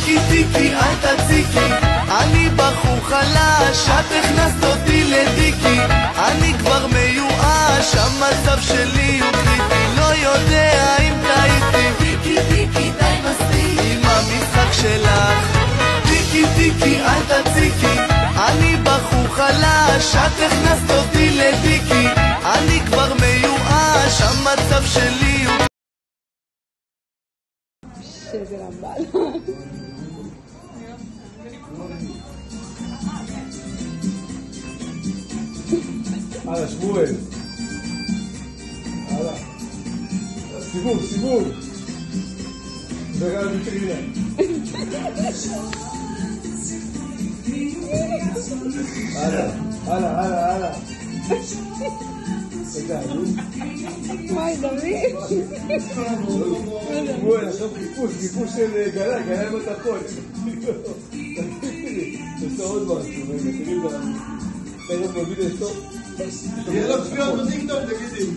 טיקי טיקי אל תציקי, אני בחור חלש, את הכנסת אותי לדיקי, אני כבר מיואש, המצב שלי הוא קריטי, לא יודע אם טעיתי. טיקי טיקי די מספיק עם המשחק שלך, טיקי טיקי אל תציקי, אני בחור חלש, את הכנסת אותי לדיקי, אני כבר מיואש, המצב שלי הוא שזה רמבל. הלאה, שמואל. הלאה. סיבוב, סיבוב. וגם בטרינה. הלאה, הלאה, הלאה, הלאה. רגע, וואי, דוד. שמואל, עכשיו חיפוש של גלה, גלה בתחון. עושה עוד משהו, רגע, תראי גם. תראי גם בבידו, יהיה לו צפיות בטיקטוק, תגידי.